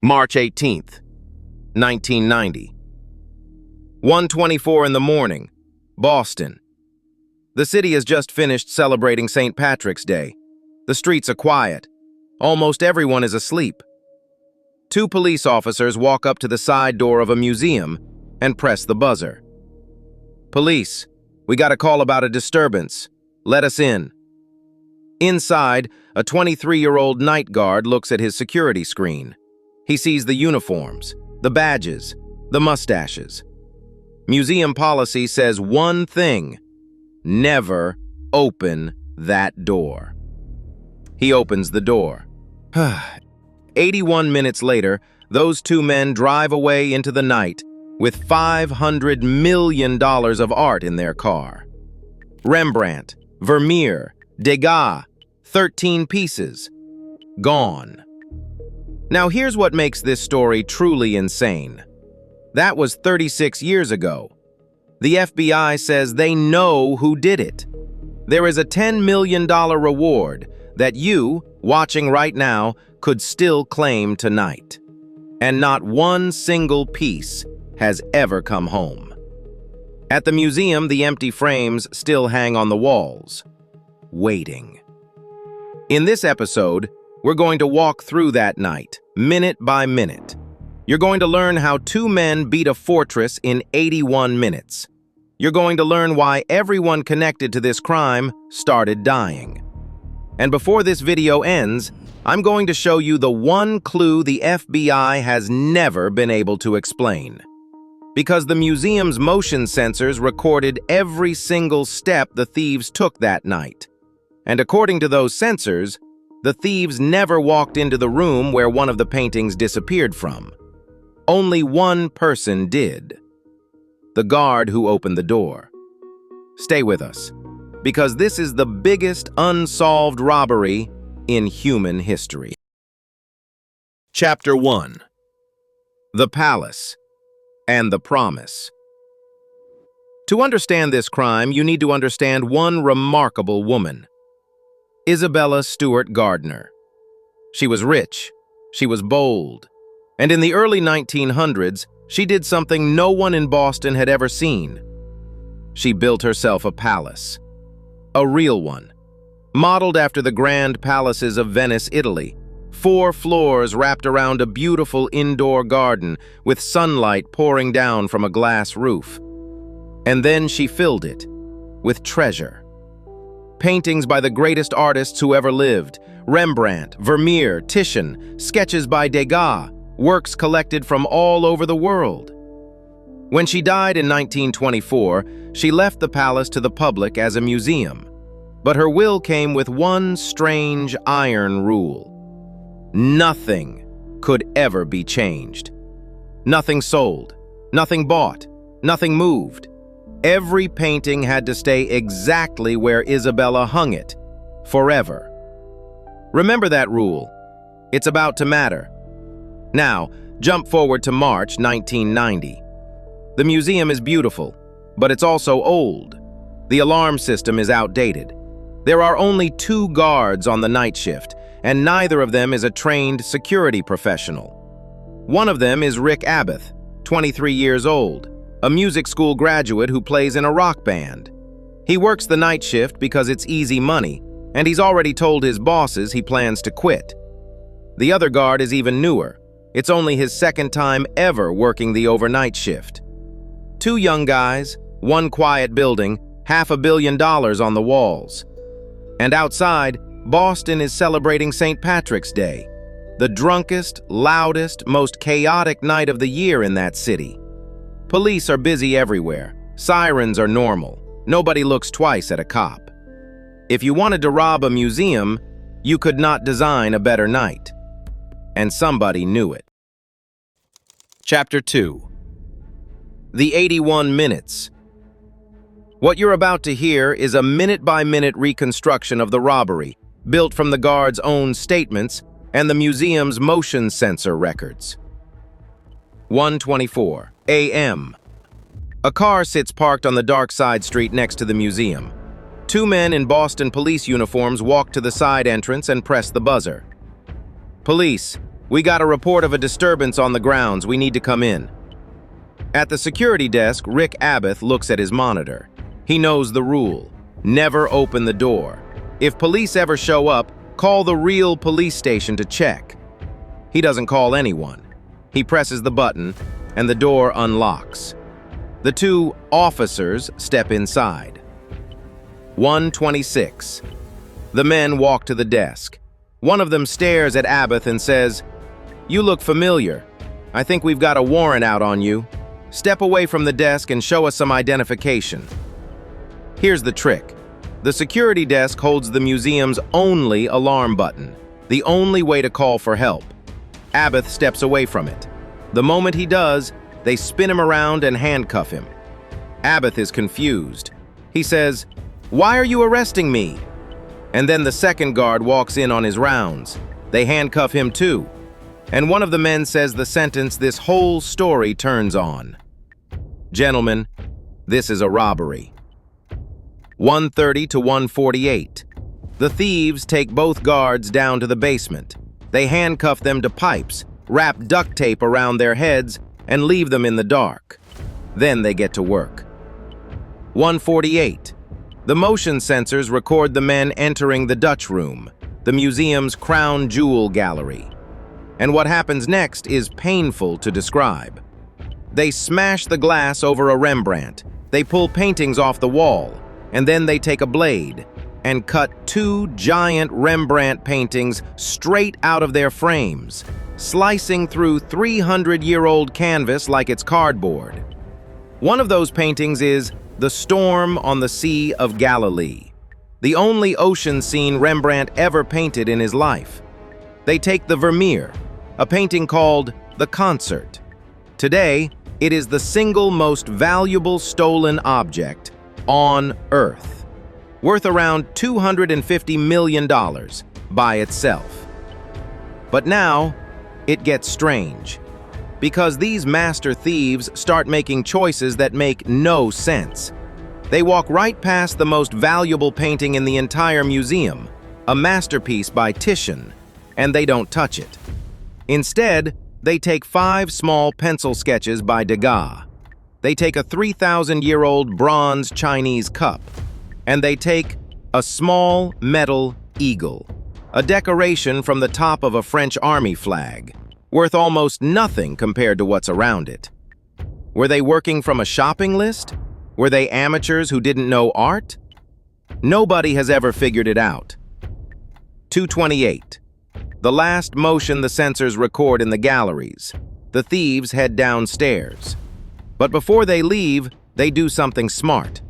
March 18th, 1990. 1:24 in the morning, Boston. The city has just finished celebrating St. Patrick's Day. The streets are quiet. Almost everyone is asleep. Two police officers walk up to the side door of a museum and press the buzzer. "Police, we got a call about a disturbance. Let us in." Inside, a 23-year-old night guard looks at his security screen. He sees the uniforms, the badges, the mustaches. Museum policy says one thing: never open that door. He opens the door. 81 minutes later, those two men drive away into the night with $500 million of art in their car. Rembrandt, Vermeer, Degas, 13 pieces. Gone. Now here's what makes this story truly insane. That was 36 years ago. The FBI says they know who did it. There is a $10 million reward that you, watching right now, could still claim tonight. And not one single piece has ever come home. At the museum, the empty frames still hang on the walls, waiting. In this episode, we're going to walk through that night, minute by minute. You're going to learn how two men beat a fortress in 81 minutes. You're going to learn why everyone connected to this crime started dying. And before this video ends, I'm going to show you the one clue the FBI has never been able to explain. Because the museum's motion sensors recorded every single step the thieves took that night. And according to those sensors, the thieves never walked into the room where one of the paintings disappeared from. Only one person did: the guard who opened the door. Stay with us, because this is the biggest unsolved robbery in human history. Chapter 1. The Palace and the Promise. To understand this crime, you need to understand one remarkable woman: Isabella Stewart Gardner. She was rich, she was bold, and in the early 1900s, she did something no one in Boston had ever seen. She built herself a palace. A real one. Modeled after the grand palaces of Venice, Italy. 4 floors wrapped around a beautiful indoor garden with sunlight pouring down from a glass roof. And then she filled it with treasure. Paintings by the greatest artists who ever lived: Rembrandt, Vermeer, Titian, sketches by Degas, works collected from all over the world. When she died in 1924, she left the palace to the public as a museum. But her will came with one strange iron rule: nothing could ever be changed. Nothing sold, nothing bought, nothing moved. Every painting had to stay exactly where Isabella hung it, forever. Remember that rule. It's about to matter. Now, jump forward to March 1990. The museum is beautiful, but it's also old. The alarm system is outdated. There are only 2 guards on the night shift, and neither of them is a trained security professional. One of them is Rick Abbott, 23 years old, a music school graduate who plays in a rock band. He works the night shift because it's easy money, and he's already told his bosses he plans to quit. The other guard is even newer. It's only his second time ever working the overnight shift. 2 young guys, one quiet building, $500 million on the walls. And outside, Boston is celebrating St. Patrick's Day, the drunkest, loudest, most chaotic night of the year in that city. Police are busy everywhere. Sirens are normal. Nobody looks twice at a cop. If you wanted to rob a museum, you could not design a better night. And somebody knew it. Chapter 2. The 81 Minutes. What you're about to hear is a minute-by-minute reconstruction of the robbery, built from the guard's own statements and the museum's motion sensor records. 1:24 a.m. A car sits parked on the dark side street next to the museum. 2 men in Boston police uniforms walk to the side entrance and press the buzzer. "Police, "We got a report of a disturbance on the grounds. We need to come in." At the security desk, Rick Abbott looks at his monitor. He knows the rule: never open the door. If police ever show up, call the real police station to check. He doesn't call anyone. He presses the button, and the door unlocks. The two officers step inside. 1:26. The men walk to the desk. One of them stares at Abbott and says, "You look familiar. I think we've got a warrant out on you. Step away from the desk and show us some identification." Here's the trick. The security desk holds the museum's only alarm button, the only way to call for help. Abbott steps away from it. The moment he does, they spin him around and handcuff him. Abbott is confused. He says, "Why are you arresting me?" And then the second guard walks in on his rounds. They handcuff him too. And one of the men says the sentence this whole story turns on. "Gentlemen, this is a robbery." 1:30 to 1:48. The thieves take both guards down to the basement. They handcuff them to pipes, wrap duct tape around their heads, and leave them in the dark. Then they get to work. 1:48. The motion sensors record the men entering the Dutch Room, the museum's crown jewel gallery. And what happens next is painful to describe. They smash the glass over a Rembrandt, they pull paintings off the wall, and then they take a blade and cut two giant Rembrandt paintings straight out of their frames, slicing through 300-year-old canvas like it's cardboard. One of those paintings is The Storm on the Sea of Galilee, the only ocean scene Rembrandt ever painted in his life. They take the Vermeer, a painting called The Concert. Today, it is the single most valuable stolen object on Earth, worth around $250 million by itself. But now, it gets strange, because these master thieves start making choices that make no sense. They walk right past the most valuable painting in the entire museum, a masterpiece by Titian, and they don't touch it. Instead, they take 5 small pencil sketches by Degas. They take a 3,000-year-old bronze Chinese cup, and they take a small metal eagle, a decoration from the top of a French army flag, worth almost nothing compared to what's around it. Were they working from a shopping list? Were they amateurs who didn't know art? Nobody has ever figured it out. 2:28. The last motion the sensors record in the galleries. The thieves head downstairs. But before they leave, they do something smart.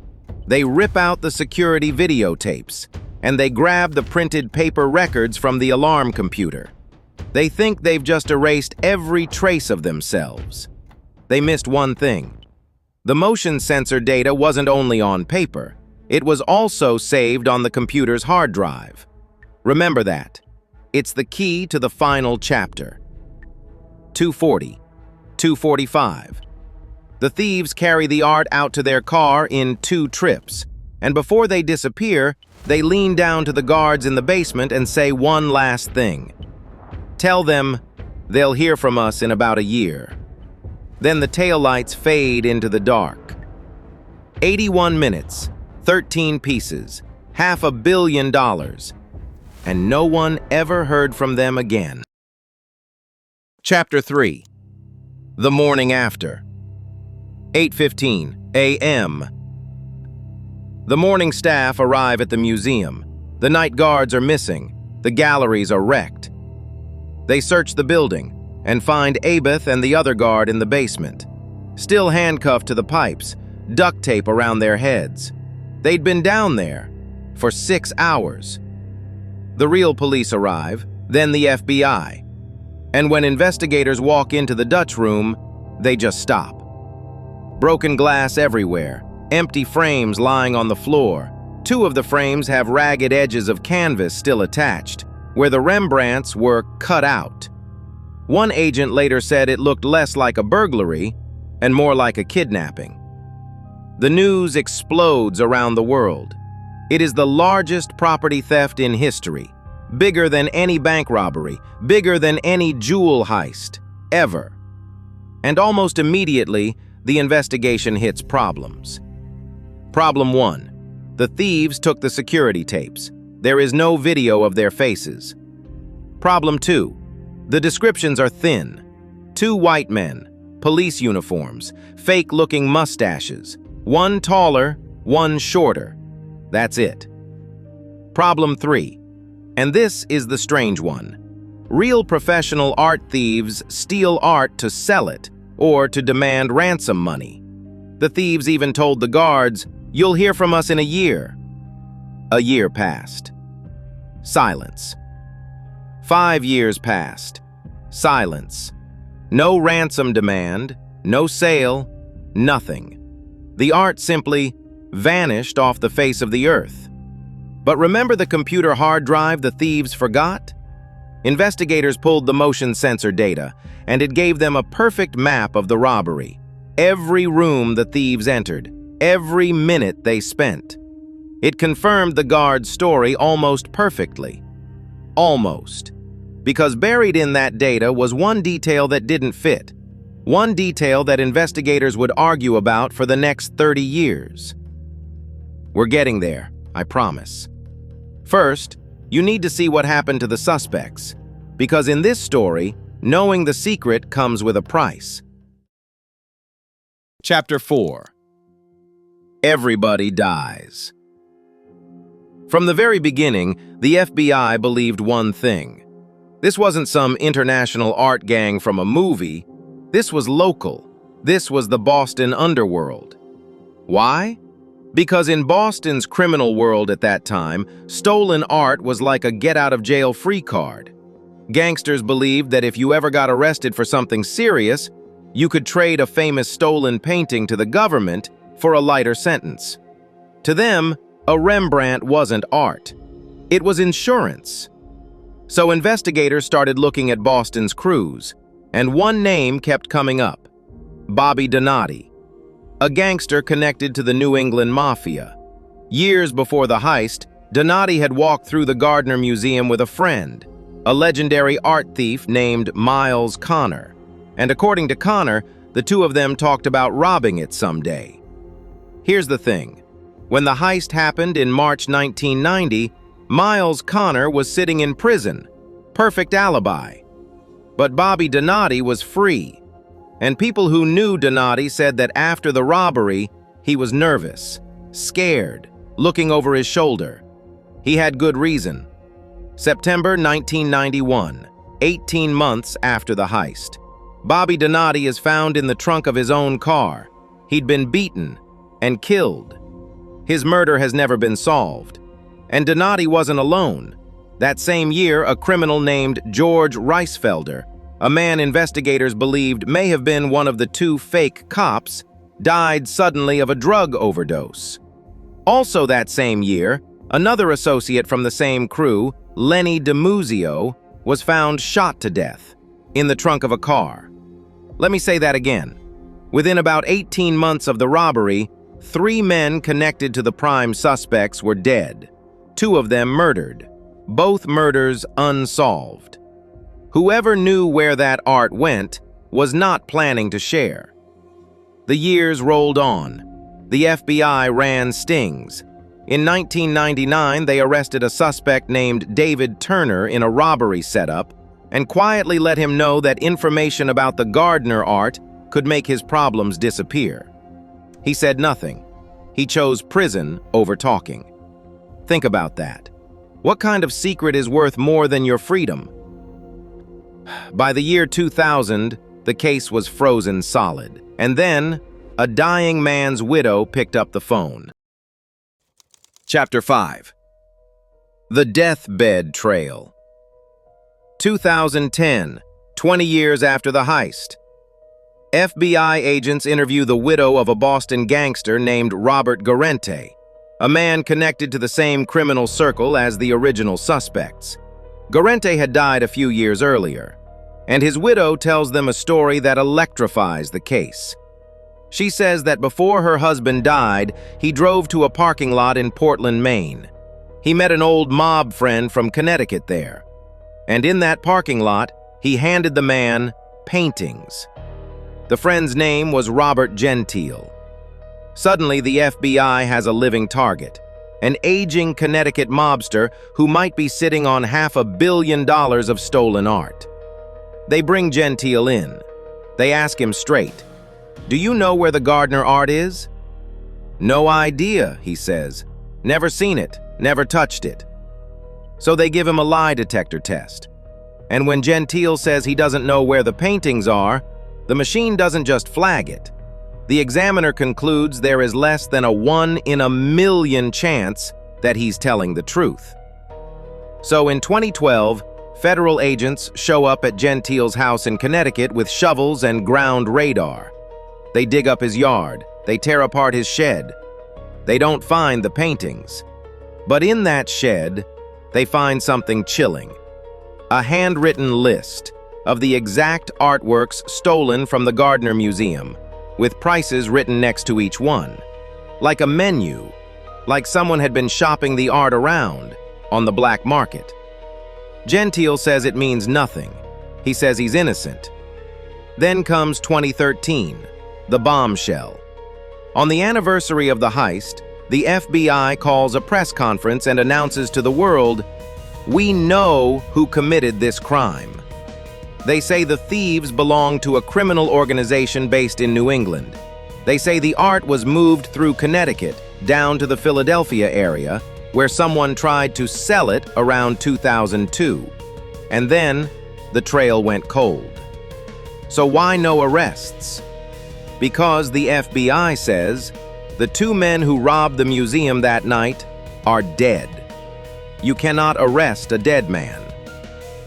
They rip out the security videotapes, and they grab the printed paper records from the alarm computer. They think they've just erased every trace of themselves. They missed one thing. The motion sensor data wasn't only on paper, it was also saved on the computer's hard drive. Remember that. It's the key to the final chapter. 2:40, 2:45. The thieves carry the art out to their car in 2 trips, and before they disappear, they lean down to the guards in the basement and say one last thing. Tell them they'll hear from us in about a year. Then the taillights fade into the dark. 81 minutes, 13 pieces, $500 million, and no one ever heard from them again. Chapter 3. The morning after. 8:15 a.m. The morning staff arrive at the museum. The night guards are missing. The galleries are wrecked. They search the building and find Abbott and the other guard in the basement, still handcuffed to the pipes, duct tape around their heads. They'd been down there for 6 hours. The real police arrive, then the FBI. And when investigators walk into the Dutch Room, they just stop. Broken glass everywhere, empty frames lying on the floor. 2 of the frames have ragged edges of canvas still attached, where the Rembrandts were cut out. One agent later said it looked less like a burglary and more like a kidnapping. The news explodes around the world. It is the largest property theft in history. Bigger than any bank robbery, bigger than any jewel heist, ever. And almost immediately, the investigation hits problems. Problem 1. The thieves took the security tapes. There is no video of their faces. Problem 2. The descriptions are thin. 2 white men, police uniforms, fake-looking mustaches. One taller, one shorter. That's it. Problem 3. And this is the strange one. Real professional art thieves steal art to sell it or to demand ransom money. The thieves even told the guards, "You'll hear from us in a year." A year passed. Silence. 5 years passed. Silence. No ransom demand, no sale, nothing. The art simply vanished off the face of the earth. But remember the computer hard drive the thieves forgot? Investigators pulled the motion sensor data, and it gave them a perfect map of the robbery. Every room the thieves entered, every minute they spent. It confirmed the guard's story almost perfectly. Almost. Because buried in that data was one detail that didn't fit. One detail that investigators would argue about for the next 30 years. We're getting there, I promise. First, you need to see what happened to the suspects, because in this story, knowing the secret comes with a price. Chapter 4. Everybody dies. From the very beginning, the FBI believed one thing. This wasn't some international art gang from a movie. This was local. This was the Boston Underworld. Why? Because in Boston's criminal world at that time, stolen art was like a get-out-of-jail-free card. Gangsters believed that if you ever got arrested for something serious, you could trade a famous stolen painting to the government for a lighter sentence. To them, a Rembrandt wasn't art. It was insurance. So investigators started looking at Boston's crews, and one name kept coming up: Bobby Donati. A gangster connected to the New England Mafia. Years before the heist, Donati had walked through the Gardner Museum with a friend, a legendary art thief named Miles Connor. And according to Connor, the two of them talked about robbing it someday. Here's the thing. When the heist happened in March 1990, Miles Connor was sitting in prison. Perfect alibi. But Bobby Donati was free. And people who knew Donati said that after the robbery, he was nervous, scared, looking over his shoulder. He had good reason. September 1991, 18 months after the heist. Bobby Donati is found in the trunk of his own car. He'd been beaten and killed. His murder has never been solved. And Donati wasn't alone. That same year, a criminal named George Reisfelder, a man investigators believed may have been one of the 2 fake cops, died suddenly of a drug overdose. Also that same year, another associate from the same crew, Lenny DiMuzio, was found shot to death in the trunk of a car. Let me say that again. Within about 18 months of the robbery, 3 men connected to the prime suspects were dead, 2 of them murdered, both murders unsolved. Whoever knew where that art went was not planning to share. The years rolled on. The FBI ran stings. In 1999, they arrested a suspect named David Turner in a robbery setup and quietly let him know that information about the Gardner art could make his problems disappear. He said nothing. He chose prison over talking. Think about that. What kind of secret is worth more than your freedom? By the year 2000, the case was frozen solid. And then, a dying man's widow picked up the phone. Chapter 5. The Deathbed Trail. 2010, 20 years after the heist. FBI agents interview the widow of a Boston gangster named Robert Garente, a man connected to the same criminal circle as the original suspects. Garente had died a few years earlier, and his widow tells them a story that electrifies the case. She says that before her husband died, he drove to a parking lot in Portland, Maine. He met an old mob friend from Connecticut there, and in that parking lot, he handed the man paintings. The friend's name was Robert Gentile. Suddenly, the FBI has a living target, an aging Connecticut mobster who might be sitting on $500 million of stolen art. They bring Gentile in. They ask him straight, "Do you know where the Gardner art is?" "No idea," he says. "Never seen it, never touched it." So they give him a lie detector test. And when Gentile says he doesn't know where the paintings are, the machine doesn't just flag it. The examiner concludes there is less than a 1 in a million chance that he's telling the truth. So in 2012, federal agents show up at Gentile's house in Connecticut with shovels and ground radar. They dig up his yard. They tear apart his shed. They don't find the paintings. But in that shed, they find something chilling. A handwritten list of the exact artworks stolen from the Gardner Museum, with prices written next to each one. Like a menu, like someone had been shopping the art around on the black market. Gentile says it means nothing. He says he's innocent. Then comes 2013, the bombshell. On the anniversary of the heist, the FBI calls a press conference and announces to the world, "We know who committed this crime." They say the thieves belong to a criminal organization based in New England. They say the art was moved through Connecticut down to the Philadelphia area, where someone tried to sell it around 2002. And then, the trail went cold. So why no arrests? Because the FBI says the 2 men who robbed the museum that night are dead. You cannot arrest a dead man.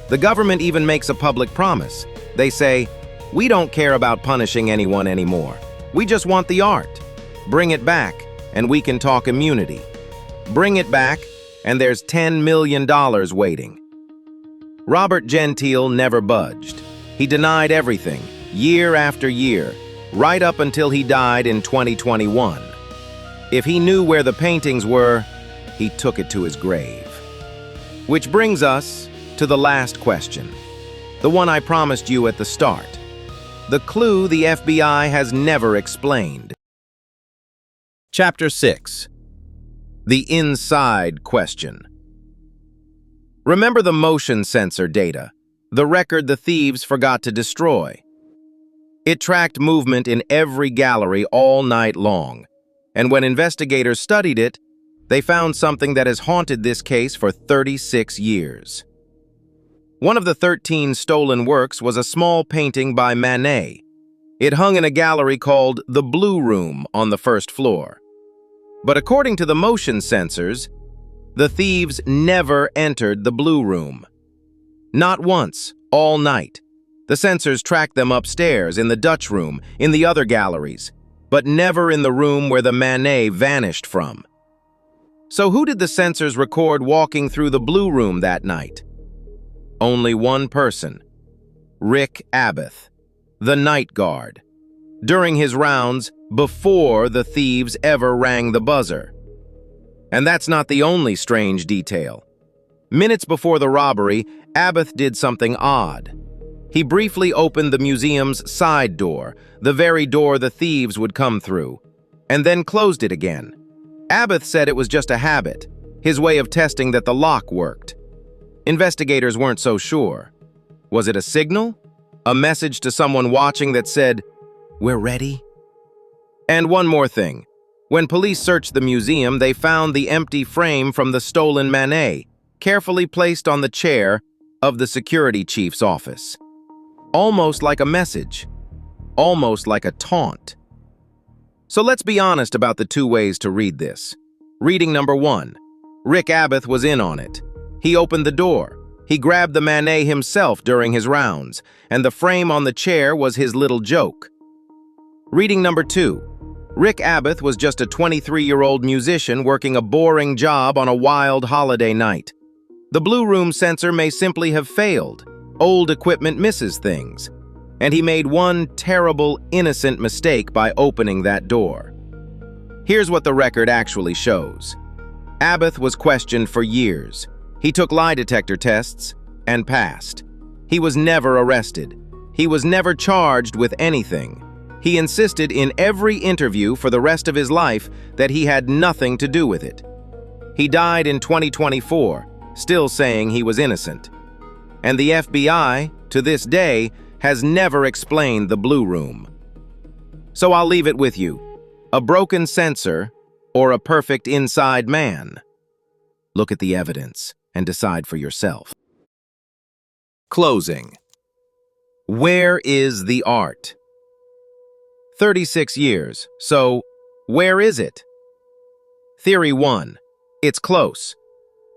The government even makes a public promise. They say, "We don't care about punishing anyone anymore. We just want the art. Bring it back, and we can talk immunity. Bring it back, and there's $10 million waiting." Robert Gentile never budged. He denied everything, year after year, right up until he died in 2021. If he knew where the paintings were, he took it to his grave. Which brings us to the last question, the one I promised you at the start, the clue the FBI has never explained. Chapter 6. The Inside Question. Remember the motion sensor data, the record the thieves forgot to destroy? It tracked movement in every gallery all night long, and when investigators studied it, they found something that has haunted this case for 36 years. One of the 13 stolen works was a small painting by Manet. It hung in a gallery called the Blue Room on the first floor. But according to the motion sensors, the thieves never entered the Blue Room. Not once, all night. The sensors tracked them upstairs, in the Dutch room, in the other galleries, but never in the room where the Manet vanished from. So who did the sensors record walking through the Blue Room that night? Only one person, Rick Abath, the night guard, during his rounds before the thieves ever rang the buzzer. And that's not the only strange detail. Minutes before the robbery, Abath did something odd. He briefly opened the museum's side door, the very door the thieves would come through, and then closed it again. Abath said it was just a habit, his way of testing that the lock worked. Investigators weren't so sure. Was it a signal? A message to someone watching that said, "We're ready"? And one more thing. When police searched the museum, they found the empty frame from the stolen Manet, carefully placed on the chair of the security chief's office. Almost like a message. Almost like a taunt. So let's be honest about the 2 ways to read this. Reading number 1. Rick Abath was in on it. He opened the door. He grabbed the Manet himself during his rounds, and the frame on the chair was his little joke. Reading number 2. Rick Abath was just a 23-year-old musician working a boring job on a wild holiday night. The Blue Room sensor may simply have failed. Old equipment misses things. And he made one terrible, innocent mistake by opening that door. Here's what the record actually shows. Abbott was questioned for years. He took lie detector tests and passed. He was never arrested. He was never charged with anything. He insisted in every interview for the rest of his life that he had nothing to do with it. He died in 2024, still saying he was innocent. And the FBI, to this day, has never explained the Blue Room. So I'll leave it with you. A broken sensor or a perfect inside man? Look at the evidence and decide for yourself. Closing. Where is the art? 36 years, so where is it? Theory 1. It's close.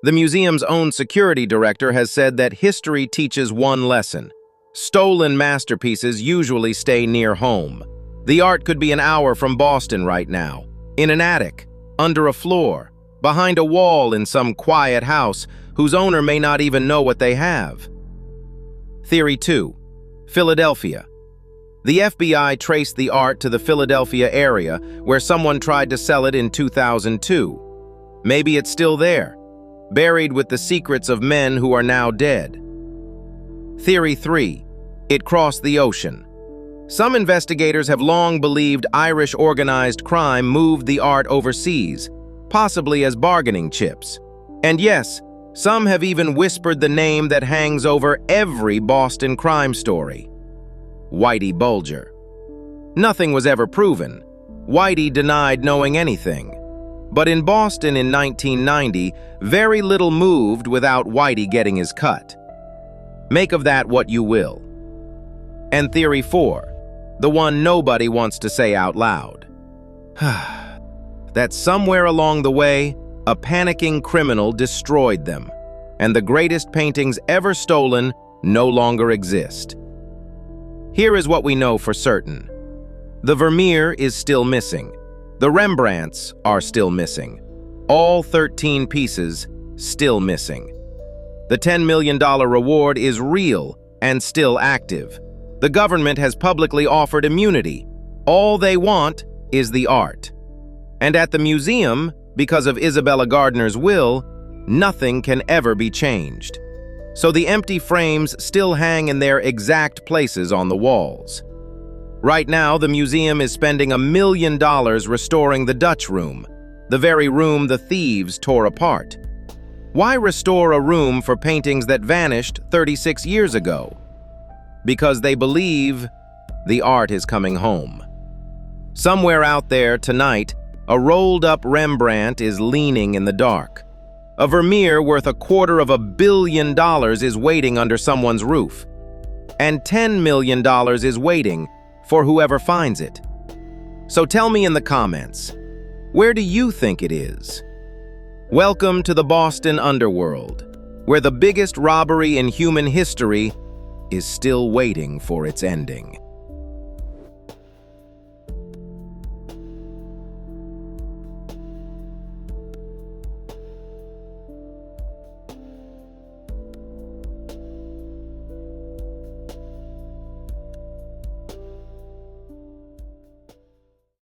The museum's own security director has said that history teaches one lesson. Stolen masterpieces usually stay near home. The art could be an hour from Boston right now, in an attic, under a floor, behind a wall in some quiet house whose owner may not even know what they have. Theory 2. Philadelphia. The FBI traced the art to the Philadelphia area where someone tried to sell it in 2002. Maybe it's still there, buried with the secrets of men who are now dead. Theory 3. It crossed the ocean. Some investigators have long believed Irish organized crime moved the art overseas, possibly as bargaining chips. And yes, some have even whispered the name that hangs over every Boston crime story: Whitey Bulger. Nothing was ever proven. Whitey denied knowing anything. But in Boston in 1990, very little moved without Whitey getting his cut. Make of that what you will. And Theory 4, the one nobody wants to say out loud. That somewhere along the way, a panicking criminal destroyed them, and the greatest paintings ever stolen no longer exist. Here is what we know for certain. The Vermeer is still missing. The Rembrandts are still missing. All 13 pieces still missing. The $10 million reward is real and still active. The government has publicly offered immunity. All they want is the art. And at the museum, because of Isabella Gardner's will, nothing can ever be changed. So the empty frames still hang in their exact places on the walls. Right now, the museum is spending $1 million restoring the Dutch room, the very room the thieves tore apart. Why restore a room for paintings that vanished 36 years ago? Because they believe the art is coming home. Somewhere out there tonight, a rolled-up Rembrandt is leaning in the dark. A Vermeer worth $250 million is waiting under someone's roof. And $10 million is waiting for whoever finds it. So tell me in the comments, where do you think it is? Welcome to the Boston Underworld, where the biggest robbery in human history is still waiting for its ending.